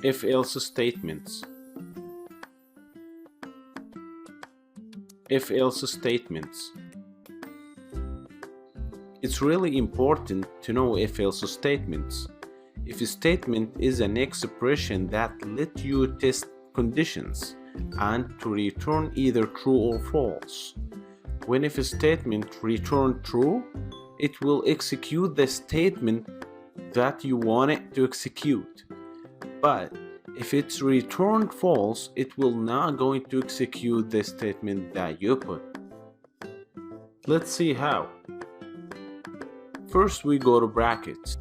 If-else statements. If-else statements. It's really important to know if-else statements. If a statement is an expression that lets you test conditions and to return either true or false. When if a statement returns true, it will execute the statement that you want it to execute. But if it's returned false, it will not going to execute the statement that you put. Let's see how. First we go to brackets.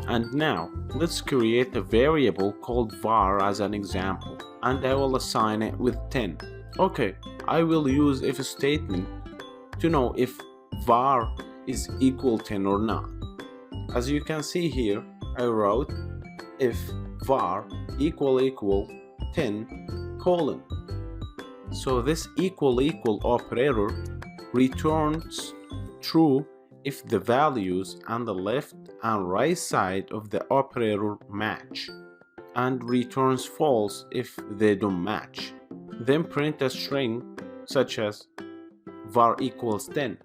And now let's create a variable called var as an example, and I will assign it with 10. Okay, I will use if statement to know if var is equal 10 or not. As you can see here, I wrote if var equal 10 colon. So this equal operator returns true if the values on the left and right side of the operator match, and returns false if they don't match. Then print a string such as var equals 10.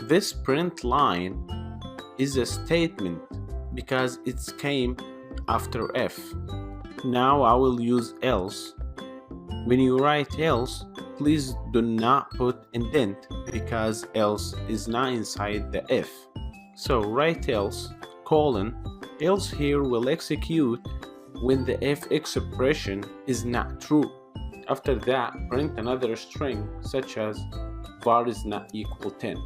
This print line is a statement because it came after if. Now I will use else. When you write else, please do not put indent because else is not inside the if. So write else colon. Else here will execute when the if expression is not true. After that, print another string such as var is not equal 10.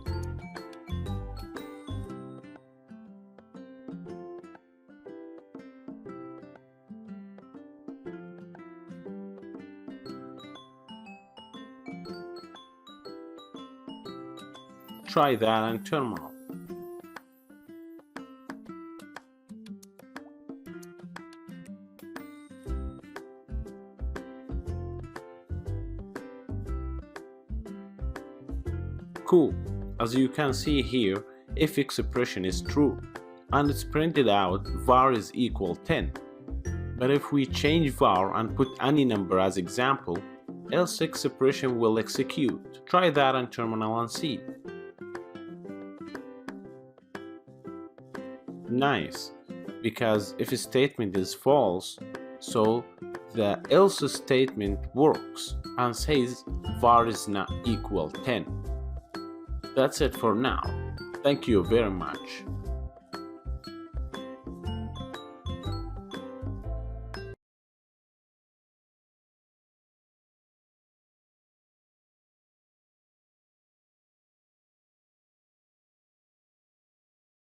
Try that on terminal. Cool. As you can see here, if expression is true and it's printed out var is equal 10. But if we change var and put any number as example, else expression will execute. Try that on terminal and see. Nice, because if a statement is false, so the else statement works and says var is not equal 10. That's it for now. Thank you very much.